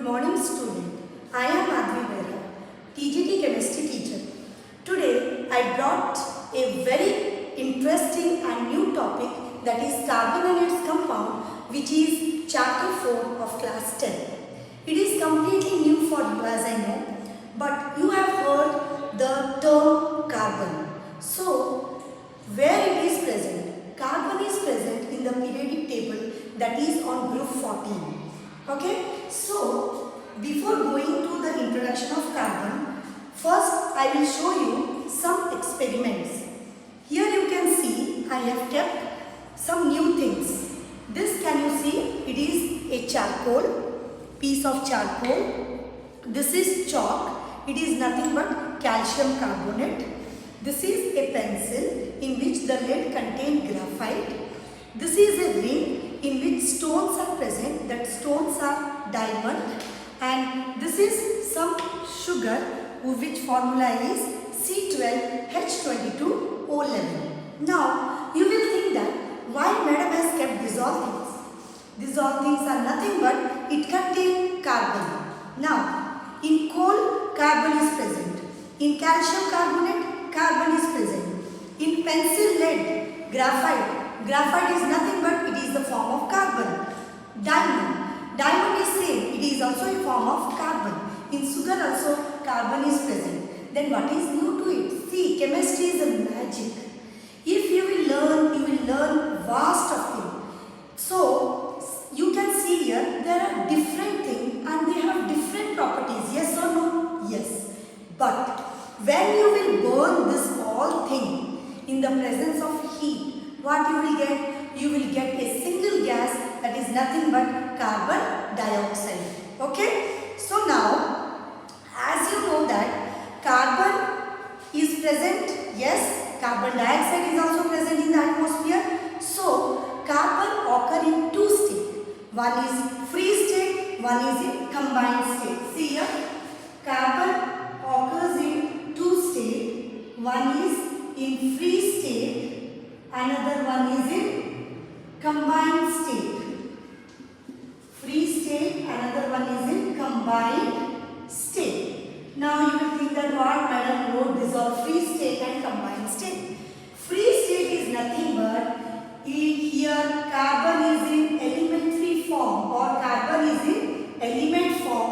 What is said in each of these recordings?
Good morning student. I am Advi Bera, TGT chemistry teacher. Today I brought a very interesting and new topic, that is carbon and its compound, which is chapter 4 of class 10. It is completely new for you as I know, but you have heard the term carbon. So where it is present? Carbon is present in the periodic table, that is on group 14. Okay, so before going to the introduction of carbon, first I will show you some experiments. Here you can see I have kept some new things. This, can you see, it is a charcoal, piece of charcoal. This is chalk, it is nothing but calcium carbonate. This is a pencil in which the lead contains graphite. This is a ring in which stones are present, that stones are diamond, and this is some sugar which formula is C12H22O11. Now you will think that why madam has kept these all things? These all things are nothing but it contains carbon. Now in coal carbon is present, in calcium carbonate carbon is present, in pencil lead graphite is nothing but it is the form of carbon. Diamond is same, it is also a form of carbon. In sugar also carbon is present. Then what is new to it? See, chemistry is a magic. If you will learn vast of things. So you can see here there are different things and they have different properties. Yes or no? Yes. But when you will burn this all thing in the presence of heat, what you will get? You will get a single gas, that is nothing but carbon dioxide. Okay? So now, as you know that carbon is present, yes, carbon dioxide is also present in the atmosphere. So carbon occur in two states. One is free state, one is in combined state. See here, carbon occurs in two states. One is in free state, another one is in combined state. Free state, another one is in combined state. Now you will think that what madam wrote this all free state and combined state. Free state is nothing but here carbon is in elementary form or carbon is in element form,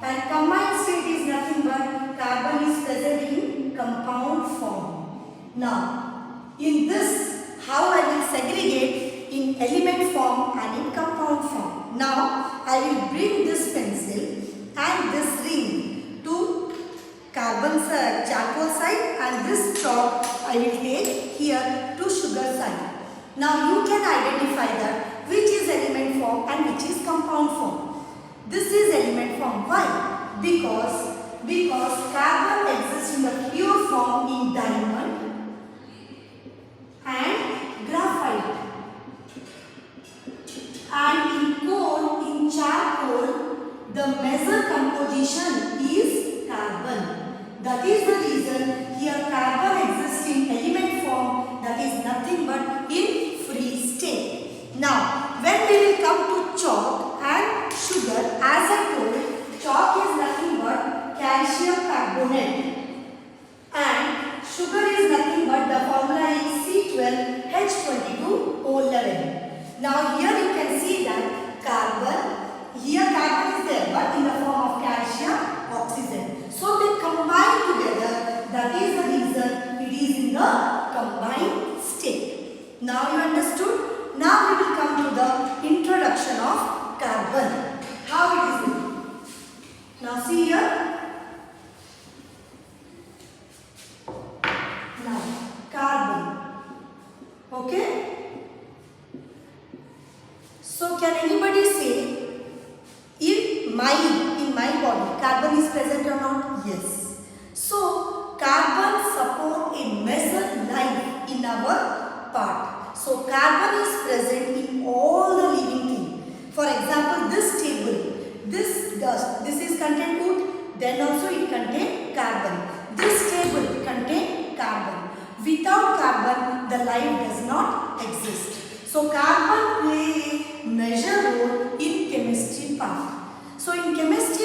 and combined state is nothing but carbon is present in compound form. Now in this, how I will segregate in element form and in compound form. Now I will bring this pencil and this ring to carbon charcoal side, and this chalk I will take here to sugar side. Now you can identify that which is element form and which is compound form. This is element form. Why? Because carbon exists in the pure form in diamond and graphite, and in coal, in charcoal, the measure composition is carbon. That is the reason here carbon exists in element form, that is nothing but in free state. Now when we will come to chalk and sugar, as I told, chalk is nothing but calcium carbonate and sugar is nothing but the formula is C12H22O11. Now here you can see that carbon, here carbon is there but in the form of calcium oxygen. So they combine together, that is the reason it is in the combined state. Now you understood? Now we will come to the introduction of carbon. How it is made. Now see here. Now carbon. Okay? So can anybody say in my body carbon is present or not? Yes. So carbon support a measure life in our part. So carbon is present in all the living things. For example, this table, this dust, this is contain wood, then also it contain carbon. This table contain carbon. Without carbon, the life does not exist. So carbon play a major role in chemistry part. So in chemistry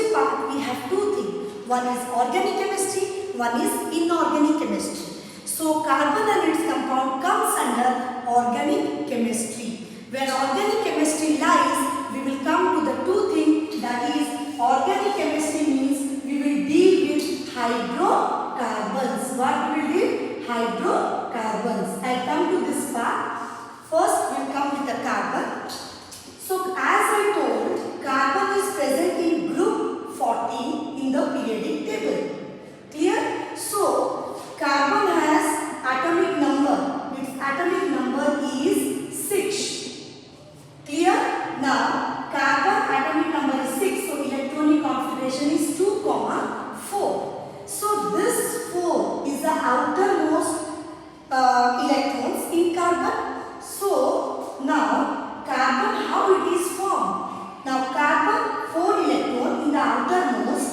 have two things. One is organic chemistry, one is inorganic chemistry. So carbon and its compound comes under organic chemistry. Where organic chemistry lies, we will come to the two things, that is organic chemistry means we will deal with hydrocarbons. What we will deal? Hydrocarbons. I will come to this part. First we will come with the carbon. So as I told, carbon is present in group 14 in the periodic table. Clear? So carbon has atomic number. Its atomic number is 6. Clear? Now carbon atomic number is 6. So electronic configuration is 2, 4. So this 4 is the outermost electrons in carbon. So now carbon, how it is formed? Now carbon 4 electron in the outermost.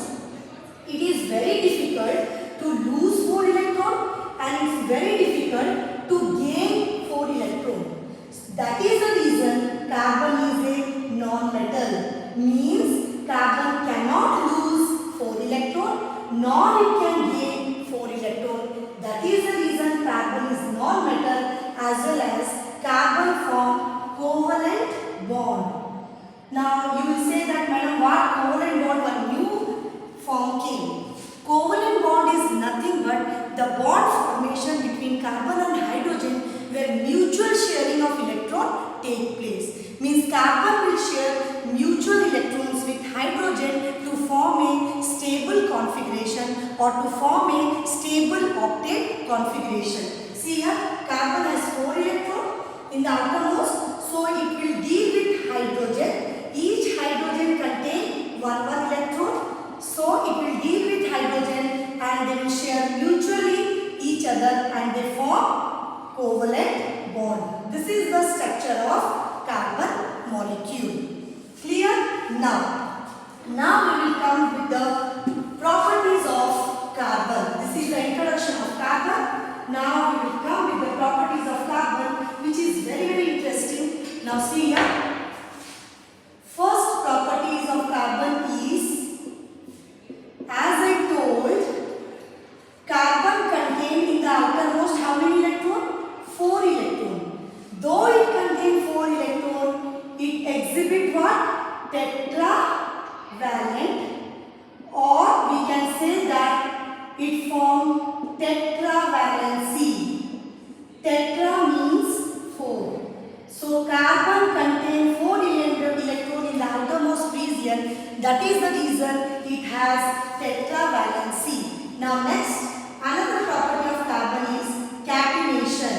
It is very difficult to lose 4 electron and it's very difficult to gain 4 electron. That is the reason carbon is a non-metal. Means carbon cannot lose 4 electron nor it can gain 4 electron. That is the reason carbon is non-metal, as well as carbon form covalent bond. Now you will say that, madam, what covalent bond, one new form came. Covalent bond is nothing but the bond formation between carbon and hydrogen where mutual sharing of electron take place. Means carbon will share mutual electrons with hydrogen to form a stable configuration or to form a stable octet configuration. See here, carbon has 4 electrons in the outermost, so it will deal with hydrogen. Each hydrogen contains one electron, so it will deal with hydrogen and they will share mutually each other and they form covalent bond. This is the structure of carbon molecule. Clear? Now we will come with the properties of carbon. This is the introduction of carbon. Now we will come with the properties of carbon, which is very interesting. Now see here. First properties of carbon is, as I told, carbon contains in the outermost how many electrons? 4 electrons. Though it contains 4 electrons, it exhibits what? Tetravalent, or we can say that it forms tetravalency. Tetra means 4. So carbon contains 4 electrons in the outermost region. That is the reason it has tetravalency. Now next, another property of carbon is catenation.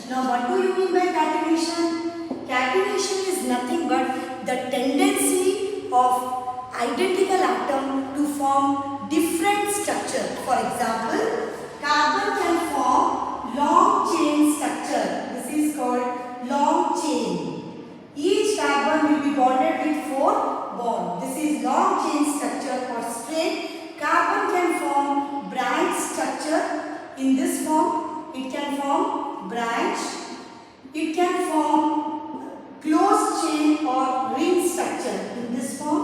Now what do you mean by catenation? Catenation is nothing but the tendency of identical atom to form different structure. For example, carbon can form long chain structure. This is called long chain. Each carbon will be bonded with 4 bonds. This is long chain structure or straight. Carbon can form branch structure in this form. It can form branch. It can form closed chain or ring structure in this form.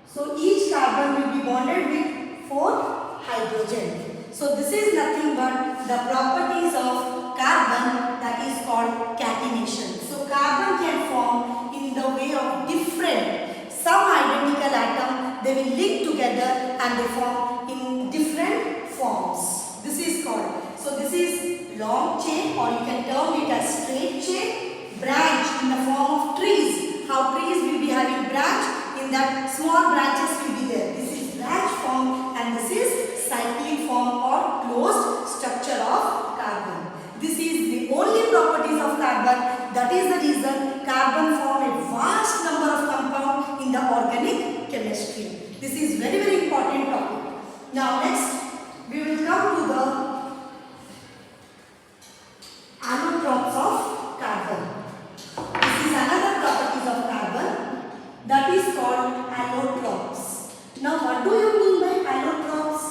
So each carbon will be bonded with 4 hydrogen. So this is nothing but the properties of carbon, that is called catenation. So carbon can form in the way of different, some identical atom, they will link together and they form in different forms. This is called. So this is long chain, or you can term it as straight chain. Branch in the form of trees. How trees will be having branch, in that small branches will be there. This is branch form and this is cyclic form or closed structure of carbon. This is the only properties of carbon. That is the reason carbon form a vast number of compounds in the organic chemistry. This is very important topic. Now next we will come to the allotropes of carbon. This is another properties of carbon, that is called allotropes. Now what do you mean by allotropes?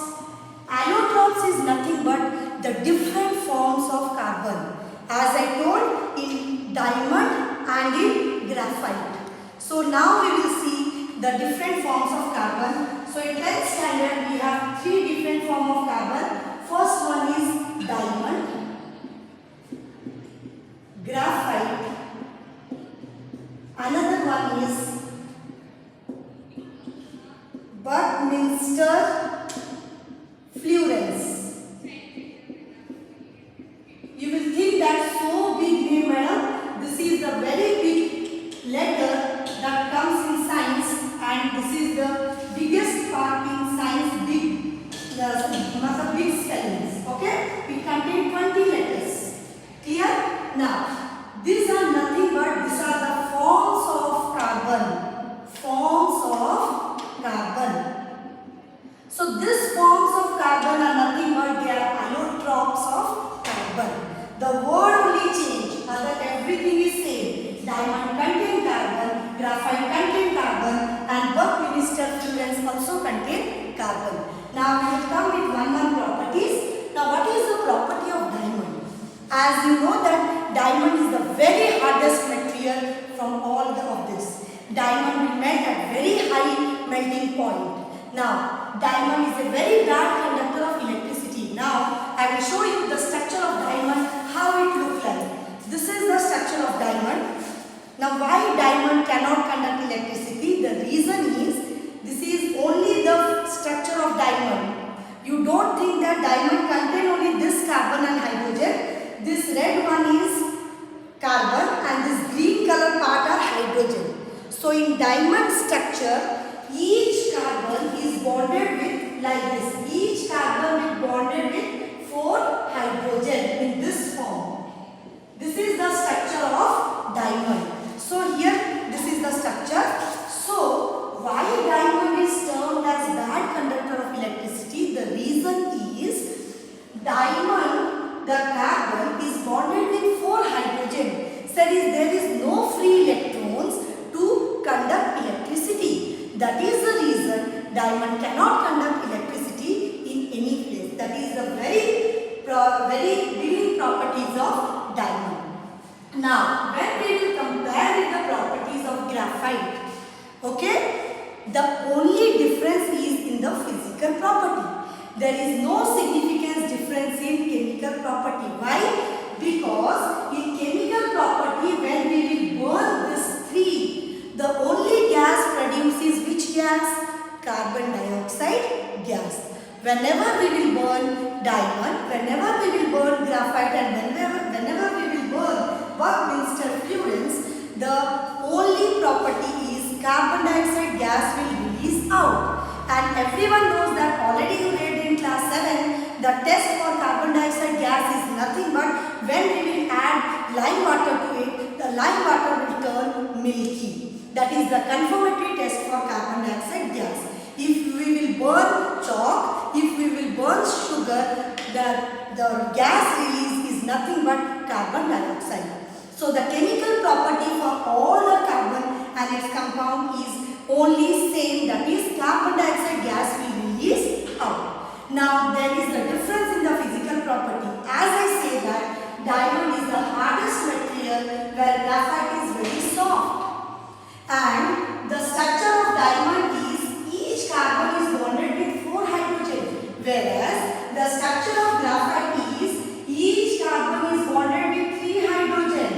Allotropes is nothing but the different forms of carbon. As I told, in diamond and in graphite. So now we will see the different forms of carbon. So in 10th standard we have 3 different forms of carbon. First one is diamond, graphite, another one is Buckminster fluorens. You will think that so big name, madam. This is the very big letter that comes in science, and this is the biggest part in science, big spellings. Okay? It contains 20 letters. Clear? Now, these are nothing but these are the forms of carbon. Forms of carbon. So these forms of carbon are nothing but they are allotropes of carbon. The word only change, other everything is same. Diamond contain carbon, graphite contain carbon, and Buckminster fluorens also contain carbon. Now we will come with one properties. Now what is the property of diamond? As you know that diamond is the very hardest material from all of this. Diamond will melt at very high melting point. Now diamond is a very bad conductor of electricity. Now I will show you the structure of diamond, how it looks like. This is the structure of diamond. Now why diamond cannot conduct electricity? The reason is this is only the structure of diamond. You don't think that diamond contain only this carbon and hydrogen. This red one is carbon and this green color part are hydrogen. So in diamond structure, each carbon is bonded with like this. Each carbon is bonded with 4 hydrogen in this form. This is the structure of diamond. So here this is the structure. So why diamond is termed as bad conductor of electricity? The reason is diamond, the carbon is bonded with 4 hydrogen. So there is no free electrons to conduct electricity. That is the reason diamond cannot conduct electricity in any place. That is the very big properties of diamond. Now, when we will compare with the properties of graphite, okay, the only difference is in the physical property. There is no significant difference in chemical property. Why? Because in chemical property, when we will burn this 3, the only gas produces which gas? Carbon dioxide gas. Whenever we will burn diamond, whenever we will burn graphite, and whenever we will burn Buckminster fluorens, the only property is carbon dioxide gas will release out. And everyone knows that already you read in class 7, the test for carbon dioxide gas is nothing but when we will add lime water to it, the lime water will turn milky. That is the confirmatory test for carbon dioxide gas. If we will burn chalk, if we will burn sugar, the gas release is nothing but carbon dioxide. So the chemical property for all the carbon and its compound is only same, that is carbon dioxide gas will release out. Now there is a difference in the physical property. As I say that diamond is the hardest material where graphite is very soft. And the structure of diamond is each carbon is bonded with 4 hydrogen, whereas the structure of graphite is each carbon is bonded with 3 hydrogen.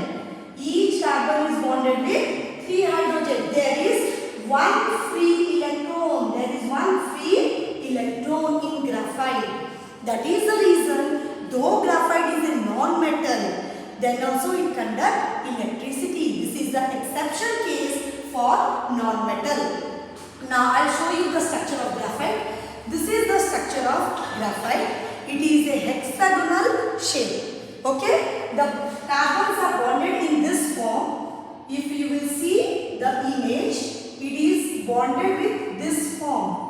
Each carbon is bonded with 3 hydrogen. There is 1 free electron. There is 1 free electron in graphite. That is the reason, though graphite is a non-metal, then also it conducts electricity. This is the exception case for non-metal. Now I will show you the structure of graphite. This is the structure of graphite. It is a hexagonal shape. Okay? The carbons are bonded in this form. If you will see the image, it is bonded with this form.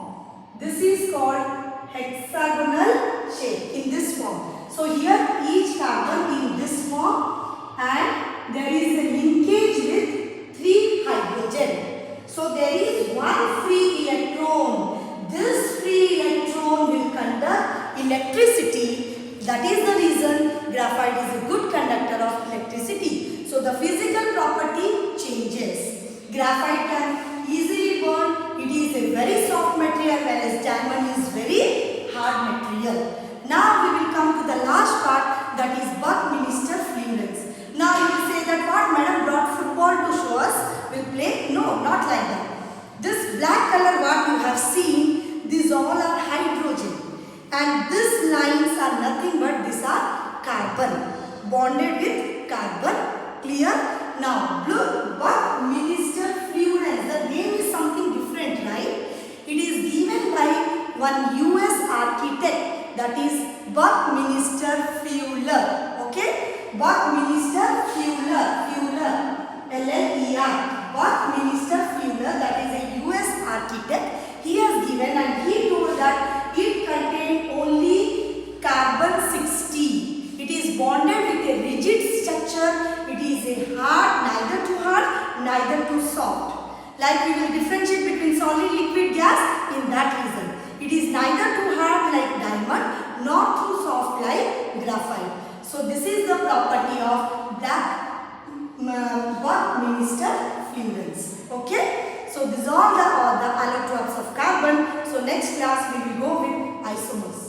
This is called hexagonal shape in this form. So here each carbon in this form, and there is a linkage with 3 hydrogen. So there is 1 free electron. This free electron will conduct electricity. That is the reason graphite is a good conductor of electricity. So the physical property Graphite can easily burn. It is a very soft material, whereas diamond is very hard material. Now we will come to the last part, that is Buckminster Fullens. Now you will say that what madam brought football to show us, will play? No, not like that. This black color what you have seen, these all are hydrogen. And these lines are nothing but these are carbon. Bonded with carbon. Clear? Now blue Buckminster Fullens. The name is something different, right? It is given by one US architect, that is Buckminster Fuller. Okay? Buckminster Fuller. L-L-E-R. Buckminster Fuller, that is a US architect. He has given and he told that it contained only carbon 60. It is bonded with a rigid structure. It is a neither too hard, neither too soft. Like we will differentiate between solid, liquid, gas in that reason. It is neither too hard like diamond, nor too soft like graphite. So this is the property of black Buckminster Fullens. Okay. So these are the allotropes of carbon. So next class we will go with isomers.